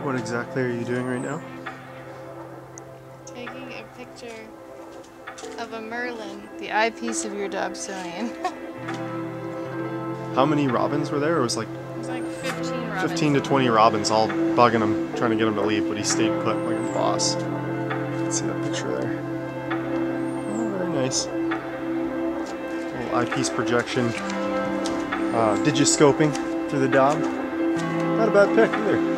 What exactly are you doing right now? Taking a picture of a merlin, the eyepiece of your Dobsonian. How many robins were there? It was like 15 robins. 15 to 20 robins, all bugging him, trying to get him to leave, but he stayed put like a boss. See that picture there? Oh, very nice. Little eyepiece projection. Digiscoping through the Dob. Not a bad pick either.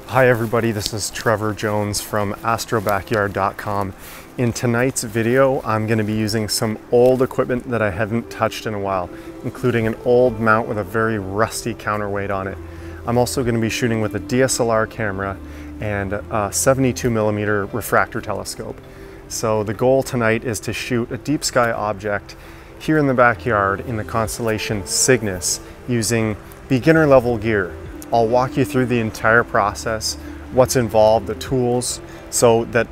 Hi everybody, this is Trevor Jones from astrobackyard.com. In tonight's video, I'm going to be using some old equipment that I haven't touched in a while, including an old mount with a very rusty counterweight on it. I'm also going to be shooting with a DSLR camera and a 72mm refractor telescope. So the goal tonight is to shoot a deep sky object here in the backyard in the constellation Cygnus using beginner level gear. I'll walk you through the entire process, what's involved, the tools, so that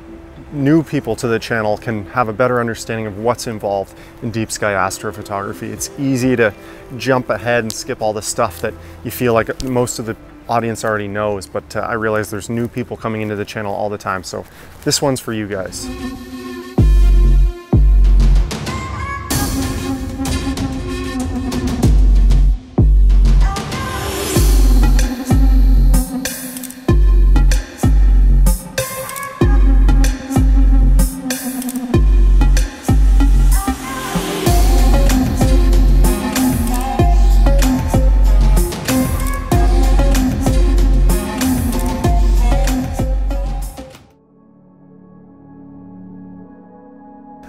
new people to the channel can have a better understanding of what's involved in deep sky astrophotography. It's easy to jump ahead and skip all the stuff that you feel like most of the audience already knows, but I realize there's new people coming into the channel all the time, so this one's for you guys.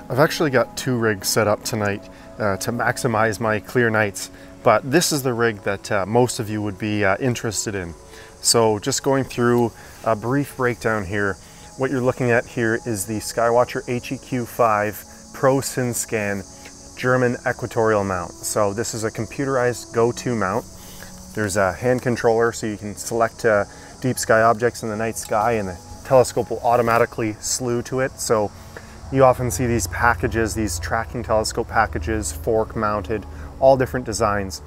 I've actually got two rigs set up tonight to maximize my clear nights, but this is the rig that most of you would be interested in. So just going through a brief breakdown here, what you're looking at here is the Skywatcher HEQ5 Pro SynScan German equatorial mount. So this is a computerized go-to mount. There's a hand controller so you can select deep sky objects in the night sky and the telescope will automatically slew to it. So you often see these packages, these tracking telescope packages, fork mounted, all different designs.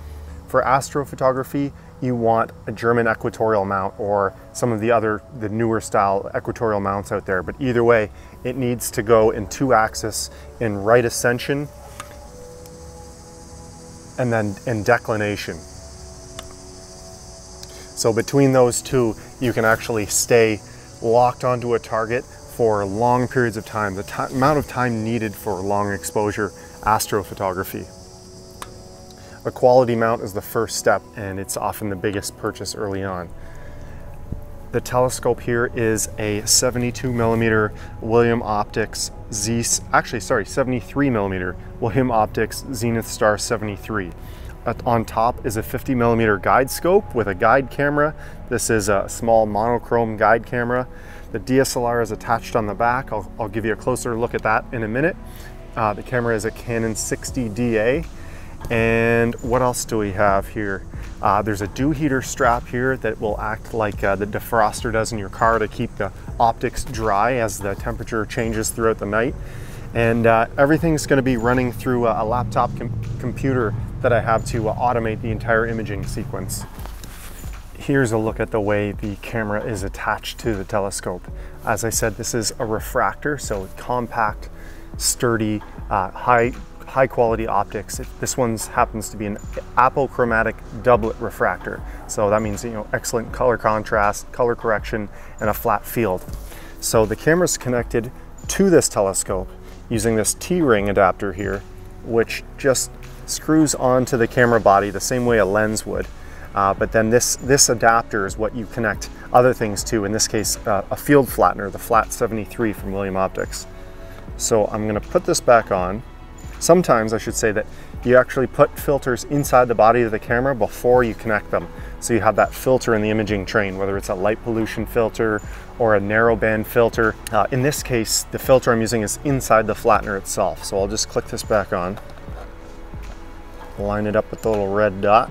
For astrophotography, you want a German equatorial mount or some of the newer style equatorial mounts out there. But either way, it needs to go in 2-axis in right ascension and then in declination. So between those two, you can actually stay locked onto a target for long periods of time, the amount of time needed for long exposure astrophotography. A quality mount is the first step, and it's often the biggest purchase early on. The telescope here is a 72mm William Optics 73mm William Optics Zenith Star 73. On top is a 50mm guide scope with a guide camera. This is a small monochrome guide camera. The DSLR is attached on the back. I'll give you a closer look at that in a minute. The camera is a Canon 60DA. And what else do we have here? There's a dew heater strap here that will act like the defroster does in your car to keep the optics dry as the temperature changes throughout the night. And everything's going to be running through a laptop computer that I have to automate the entire imaging sequence. Here's a look at the way the camera is attached to the telescope. As I said, this is a refractor, so compact, sturdy, high quality optics. This one happens to be an apochromatic doublet refractor. So that means, excellent color contrast, color correction, and a flat field. So the camera's connected to this telescope using this T-ring adapter here, which just screws onto the camera body the same way a lens would. But then this adapter is what you connect other things to, in this case a field flattener, the Flat 73 from William Optics. So I'm going to put this back on. Sometimes I should say that you actually put filters inside the body of the camera before you connect them. So you have that filter in the imaging train, whether it's a light pollution filter or a narrowband filter. In this case, the filter I'm using is inside the flattener itself. So I'll just click this back on, line it up with the little red dot.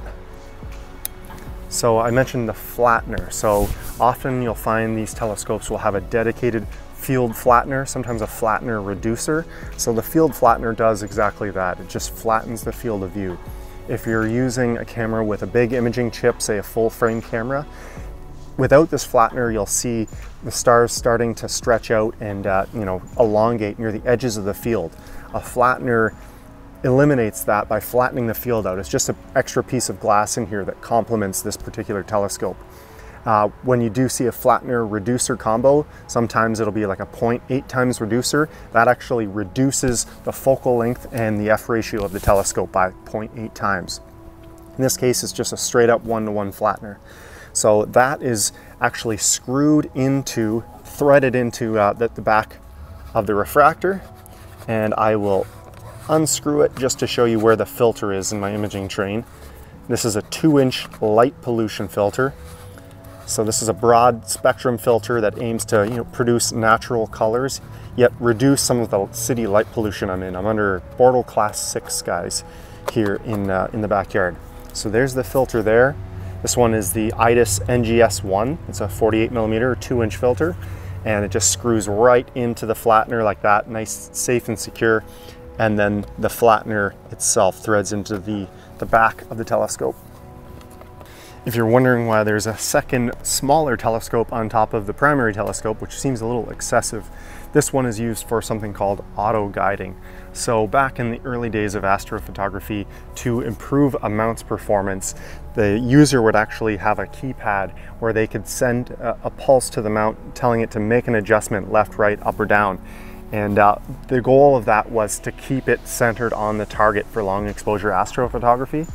So I mentioned the flattener. So often you'll find these telescopes will have a dedicated field flattener, sometimes a flattener reducer. So the field flattener does exactly that. It just flattens the field of view. If you're using a camera with a big imaging chip, say a full frame camera, without this flattener, you'll see the stars starting to stretch out and elongate near the edges of the field. A flattener eliminates that by flattening the field out. It's just an extra piece of glass in here that complements this particular telescope. When you do see a flattener reducer combo, sometimes it'll be like a 0.8 times reducer. That actually reduces the focal length and the f ratio of the telescope by 0.8 times. In this case, it's just a straight up 1-to-1 flattener. So that is actually threaded into the back of the refractor, and I will unscrew it just to show you where the filter is in my imaging train. This is a 2-inch light pollution filter. So this is a broad spectrum filter that aims to produce natural colors, yet reduce some of the city light pollution I'm in. I'm under Bortle Class 6 skies here in the backyard. So there's the filter there. This one is the ITIS NGS1. It's a 48mm 2-inch filter, and it just screws right into the flattener like that, nice, safe and secure. And then the flattener itself threads into the back of the telescope. If you're wondering why there's a second smaller telescope on top of the primary telescope, which seems a little excessive, this one is used for something called auto-guiding. So back in the early days of astrophotography, to improve a mount's performance, the user would actually have a keypad where they could send a pulse to the mount telling it to make an adjustment left, right, up or down. And the goal of that was to keep it centered on the target for long exposure astrophotography.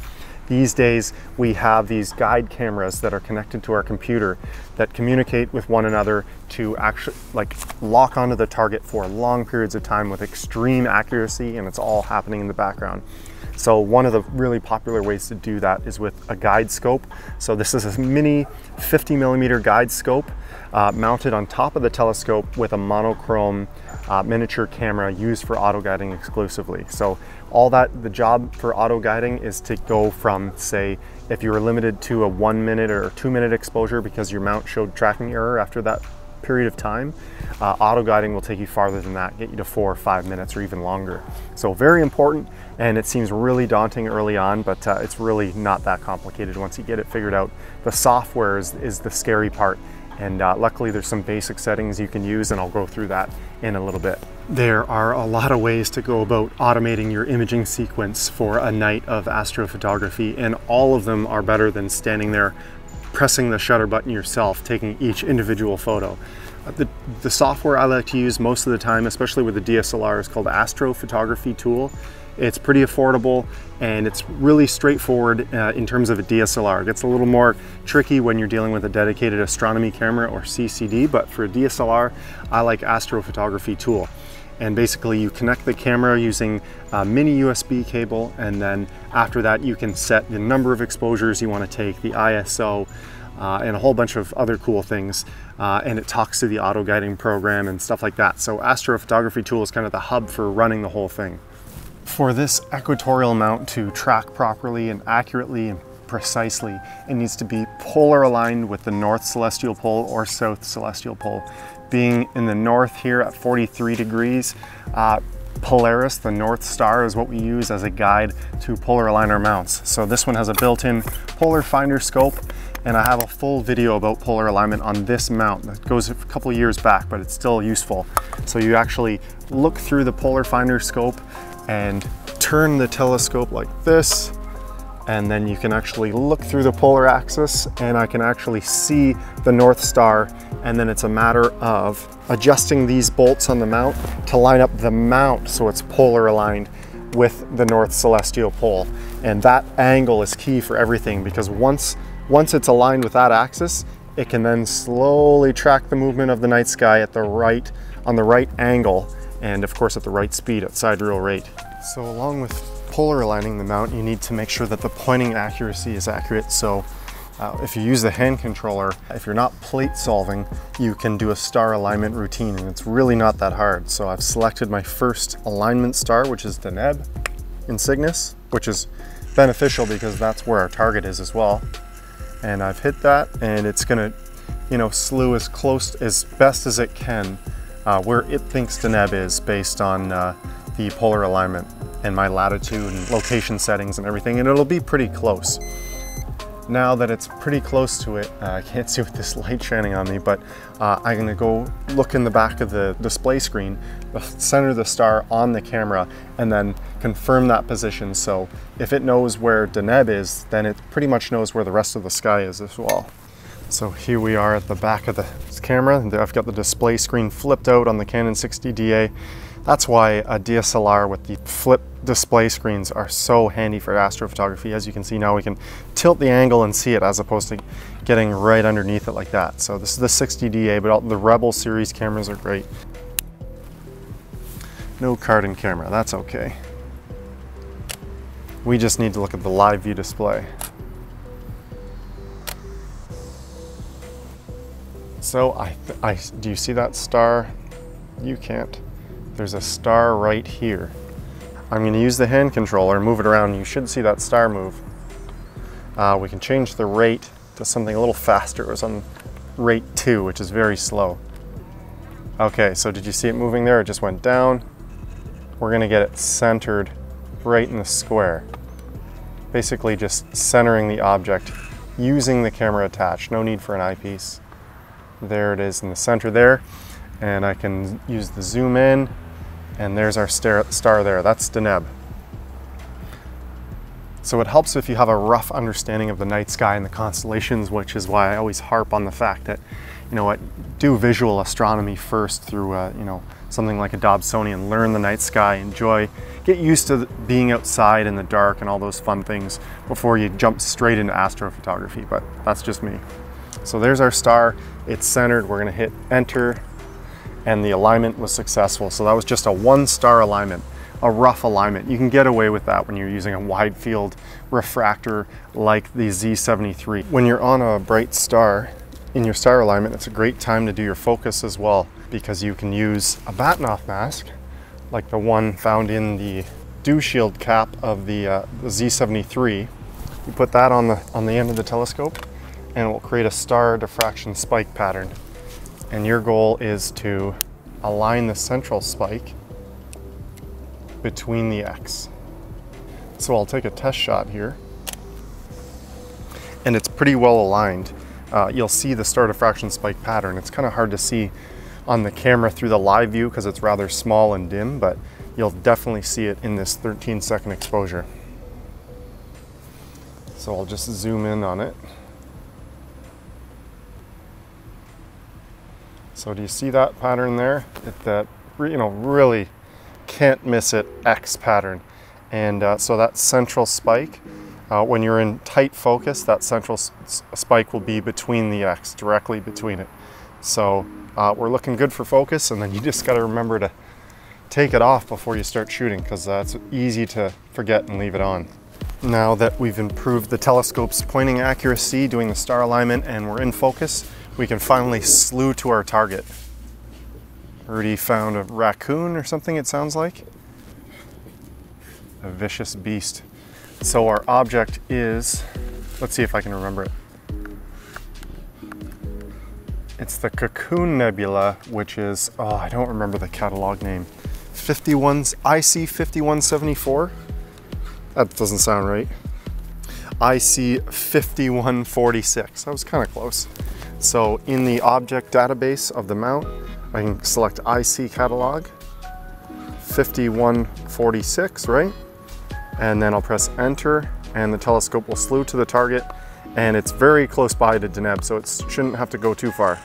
These days, we have these guide cameras that are connected to our computer that communicate with one another to actually lock onto the target for long periods of time with extreme accuracy, and it's all happening in the background. So one of the really popular ways to do that is with a guide scope. So this is a mini 50mm guide scope mounted on top of the telescope with a monochrome miniature camera used for auto guiding exclusively. So the job for auto guiding is to go from, say, if you were limited to a 1 minute or 2 minute exposure because your mount showed tracking error after that period of time, auto guiding will take you farther than that, get you to 4 or 5 minutes or even longer. So very important, and it seems really daunting early on, but it's really not that complicated once you get it figured out. The software is the scary part, and luckily there's some basic settings you can use, and I'll go through that in a little bit. There are a lot of ways to go about automating your imaging sequence for a night of astrophotography, and all of them are better than standing there pressing the shutter button yourself, taking each individual photo. The software I like to use most of the time, especially with the DSLR, is called Astrophotography Tool. It's pretty affordable, and it's really straightforward in terms of a DSLR. It gets a little more tricky when you're dealing with a dedicated astronomy camera or CCD, but for a DSLR, I like Astrophotography Tool. And basically you connect the camera using a mini USB cable, and then after that you can set the number of exposures you want to take, the ISO, and a whole bunch of other cool things. And it talks to the auto guiding program and stuff like that. So Astrophotography Tool is kind of the hub for running the whole thing. For this equatorial mount to track properly and accurately and precisely, it needs to be polar aligned with the north celestial pole or south celestial pole. Being in the north here at 43 degrees, Polaris, the North Star, is what we use as a guide to polar align our mounts. So this one has a built-in polar finder scope, and I have a full video about polar alignment on this mount that goes a couple years back, but it's still useful. So you actually look through the polar finder scope and turn the telescope like this, and then you can actually look through the polar axis, and I can actually see the North Star, and then it's a matter of adjusting these bolts on the mount to line up the mount so it's polar aligned with the North Celestial Pole. And that angle is key for everything, because once it's aligned with that axis, it can then slowly track the movement of the night sky on the right angle, and of course at the right speed at sidereal rate. So along with polar aligning the mount, you need to make sure that the pointing accuracy is accurate. So if you use the hand controller, if you're not plate solving, you can do a star alignment routine, and it's really not that hard. So I've selected my first alignment star, which is Deneb in Cygnus, which is beneficial because that's where our target is as well. and I've hit that, and it's gonna, you know, slew as close as best as it can where it thinks Deneb is based on the polar alignment and my latitude and location settings and everything, and it'll be pretty close. Now that it's pretty close to it, I can't see with this light shining on me, but I'm gonna go look in the back of the display screen, center the star on the camera, and then confirm that position. So if it knows where Deneb is, then it pretty much knows where the rest of the sky is as well. So here we are at the back of the camera, and I've got the display screen flipped out on the Canon 60DA. That's why a DSLR with the flip display screens are so handy for astrophotography. As you can see now, we can tilt the angle and see it as opposed to getting right underneath it like that. So this is the 60DA, but all the Rebel series cameras are great. No card-in camera, that's okay. We just need to look at the live view display. So do you see that star? You can't. There's a star right here. I'm going to use the hand controller and move it around. You should see that star move. We can change the rate to something a little faster. It was on rate 2, which is very slow. Okay, so did you see it moving there? It just went down. We're going to get it centered right in the square. Basically just centering the object using the camera attached. No need for an eyepiece. There it is in the center there. And I can use the zoom in, and there's our star there. That's Deneb. So it helps if you have a rough understanding of the night sky and the constellations, which is why I always harp on the fact that, you know what, do visual astronomy first through, you know, something like a Dobsonian. Learn the night sky, enjoy, get used to being outside in the dark and all those fun things before you jump straight into astrophotography, but that's just me. So there's our star, it's centered, we're gonna hit enter, and the alignment was successful. So that was just a 1-star alignment, a rough alignment. You can get away with that when you're using a wide field refractor like the Z73. When you're on a bright star in your star alignment, it's a great time to do your focus as well, because you can use a Bahtinov mask, like the one found in the dew shield cap of the Z73. You put that on the end of the telescope, and it will create a star diffraction spike pattern. And your goal is to align the central spike between the X. So I'll take a test shot here, and it's pretty well aligned. You'll see the star diffraction spike pattern. It's kind of hard to see on the camera through the live view because it's rather small and dim, but you'll definitely see it in this 13-second exposure. So I'll just zoom in on it. So do you see that pattern there? That, you know, really can't miss it, X pattern. And so that central spike, when you're in tight focus, that central spike will be between the X, directly between it. So we're looking good for focus, and then you just got to remember to take it off before you start shooting, because it's easy to forget and leave it on. Now that we've improved the telescope's pointing accuracy, doing the star alignment, and we're in focus, we can finally slew to our target. Already found a raccoon or something, it sounds like. A vicious beast. So our object is, let's see if I can remember it. It's the Cocoon Nebula, which is, oh, I don't remember the catalog name. IC 5174? That doesn't sound right. IC 5146, that was kind of close. So in the object database of the mount, I can select IC catalog, 5146, right? And then I'll press enter, and the telescope will slew to the target, and it's very close by to Deneb, so it shouldn't have to go too far.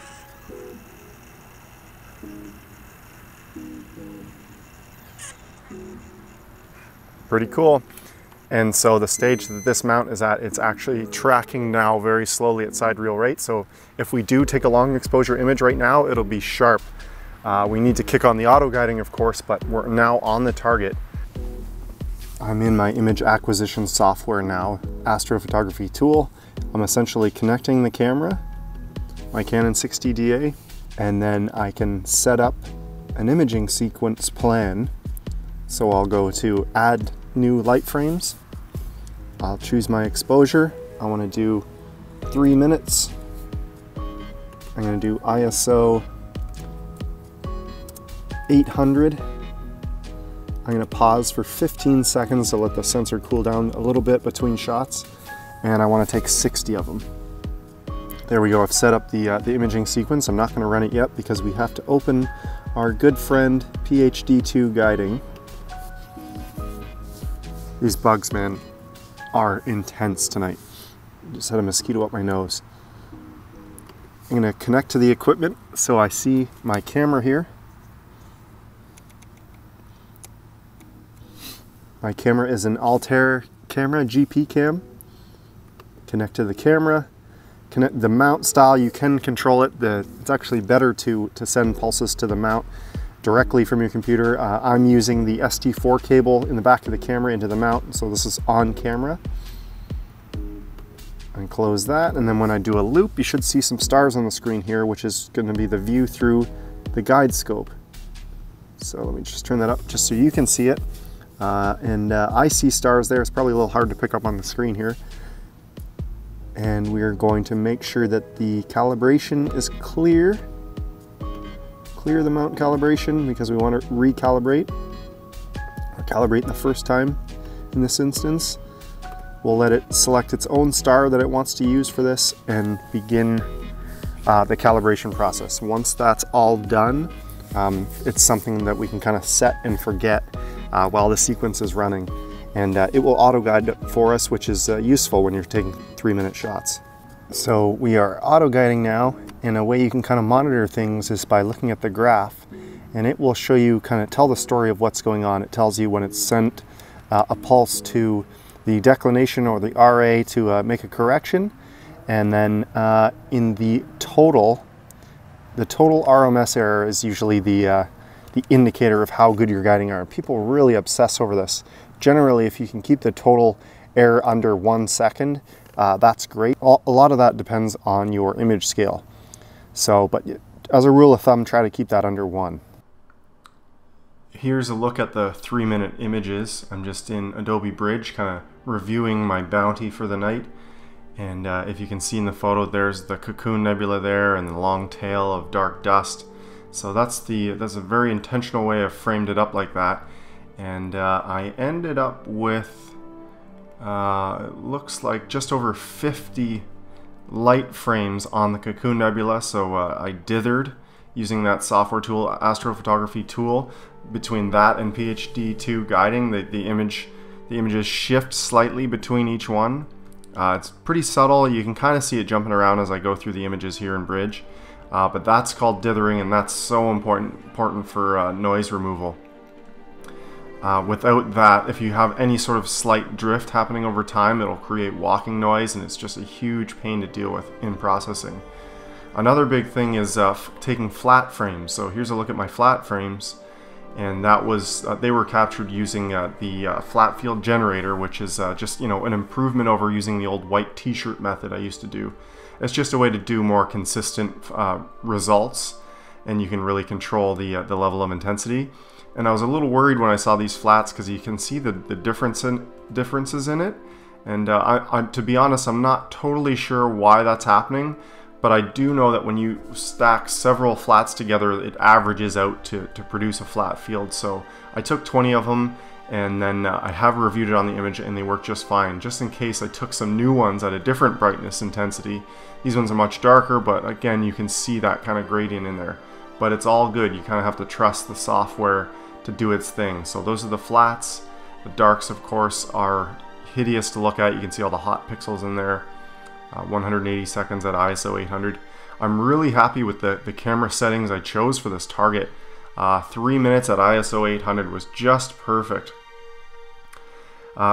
Pretty cool. And so the stage that this mount is at, it's actually tracking now very slowly at side reel rate. So if we do take a long exposure image right now, it'll be sharp. We need to kick on the auto guiding, of course, but we're now on the target. I'm in my image acquisition software now, astrophotography tool. I'm essentially connecting the camera, my Canon 60DA, and then I can set up an imaging sequence plan. So I'll go to add new light frames. I'll choose my exposure. I want to do 3 minutes. I'm going to do ISO 800. I'm going to pause for 15 seconds to let the sensor cool down a little bit between shots, and I want to take 60 of them. There we go. I've set up the imaging sequence. I'm not going to run it yet because we have to open our good friend PhD2 guiding. These bugs, man, are intense tonight. Just had a mosquito up my nose. I'm going to connect to the equipment so I see my camera here. My camera is an Altair camera, GP cam. Connect to the camera. Connect the mount style, you can control it. It's actually better to send pulses to the mount directly from your computer. I'm using the ST4 cable in the back of the camera into the mount, so this is on camera. And close that, and then when I do a loop, you should see some stars on the screen here, which is going to be the view through the guide scope. So let me just turn that up just so you can see it. I see stars there. It's probably a little hard to pick up on the screen here. And we're going to make sure that the calibration is clear. Clear the mount calibration because we want to recalibrate or calibrate the first time in this instance. We'll let it select its own star that it wants to use for this and begin the calibration process. Once that's all done, it's something that we can kind of set and forget while the sequence is running. And it will auto guide for us, which is useful when you're taking 3-minute shots. So we are auto guiding now, and a way you can kind of monitor things is by looking at the graph, and it will show you, kind of tell the story of what's going on. It tells you when it's sent a pulse to the declination or the RA to make a correction, and then in the total RMS error is usually the indicator of how good your guiding are. People really obsess over this. Generally, if you can keep the total error under 1 second, that's great. A lot of that depends on your image scale. So, but as a rule of thumb, try to keep that under 1. Here's a look at the 3-minute images. I'm just in Adobe Bridge, kind of reviewing my bounty for the night. And if you can see in the photo, there's the Cocoon Nebula there and the long tail of dark dust. So that's a very intentional way I've framed it up like that. And I ended up with, it looks like just over 50 light frames on the Cocoon Nebula. So I dithered using that software tool, Astrophotography tool. Between that and PhD2 guiding, the images shift slightly between each one. It's pretty subtle. You can kind of see it jumping around as I go through the images here in Bridge. But that's called dithering, and that's so important for noise removal. Without that, if you have any sort of slight drift happening over time, it'll create walking noise, and it's just a huge pain to deal with in processing. Another big thing is taking flat frames. So here's a look at my flat frames, and that was they were captured using the flat field generator, which is just an improvement over using the old white t-shirt method I used to do. It's just a way to do more consistent results, and you can really control the level of intensity. And I was a little worried when I saw these flats because you can see the differences in it. And to be honest, I'm not totally sure why that's happening, but I do know that when you stack several flats together, it averages out to produce a flat field. So I took 20 of them, and then I have reviewed it on the image, and they work just fine. Just in case I took some new ones at a different brightness intensity. These ones are much darker, but again, you can see that kind of gradient in there. But it's all good. You kind of have to trust the software to do its thing. So those are the flats. The darks, of course, are hideous to look at. You can see all the hot pixels in there. 180 seconds at ISO 800. I'm really happy with the camera settings I chose for this target. 3 minutes at ISO 800 was just perfect.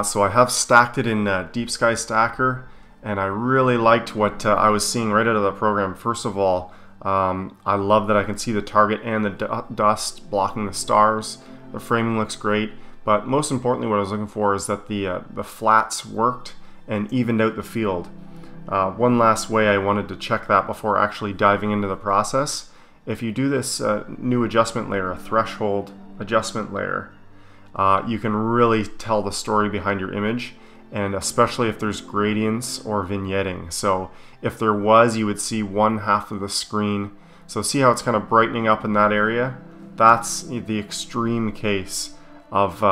So I have stacked it in Deep Sky Stacker, and I really liked what I was seeing right out of the program. First of all, I love that I can see the target and the dust blocking the stars. The framing looks great, but most importantly what I was looking for is that the flats worked and evened out the field. One last way I wanted to check that before actually diving into the process. If you do this new adjustment layer, a threshold adjustment layer, you can really tell the story behind your image, and especially if there's gradients or vignetting. So if there was, you would see one half of the screen. So see how it's kind of brightening up in that area? That's the extreme case of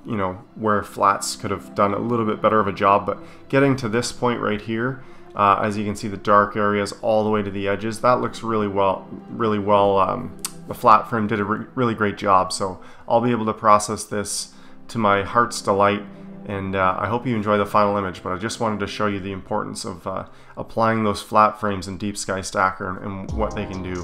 you know, where flats could have done a little bit better of a job. But getting to this point right here, as you can see the dark areas all the way to the edges, that looks really well. The flat frame did a really great job. So I'll be able to process this to my heart's delight, and I hope you enjoy the final image. But I just wanted to show you the importance of applying those flat frames in Deep Sky Stacker and what they can do.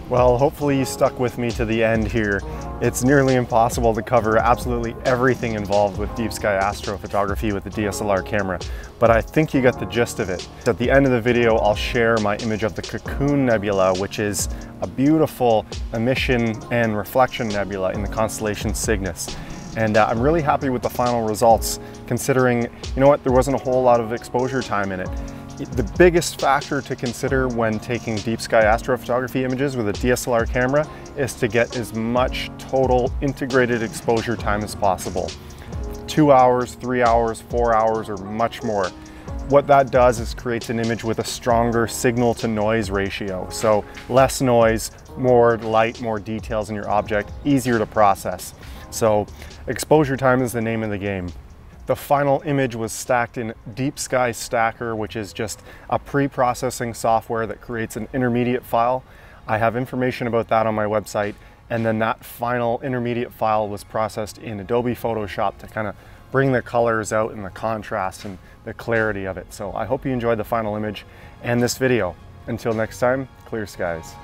Well, hopefully you stuck with me to the end here. It's nearly impossible to cover absolutely everything involved with Deep Sky Astrophotography with the DSLR camera, but I think you got the gist of it. At the end of the video, I'll share my image of the Cocoon Nebula, which is a beautiful emission and reflection nebula in the constellation Cygnus. And I'm really happy with the final results, considering, you know what, there wasn't a whole lot of exposure time in it. The biggest factor to consider when taking deep sky astrophotography images with a DSLR camera is to get as much total integrated exposure time as possible. 2 hours, 3 hours, 4 hours, or much more. What that does is creates an image with a stronger signal to noise ratio. So less noise, more light, more details in your object, easier to process. So exposure time is the name of the game. The final image was stacked in Deep Sky Stacker, which is just a pre-processing software that creates an intermediate file. I have information about that on my website, and then that final intermediate file was processed in Adobe Photoshop to kind of bring the colors out and the contrast and the clarity of it. So I hope you enjoyed the final image and this video. Until next time, clear skies.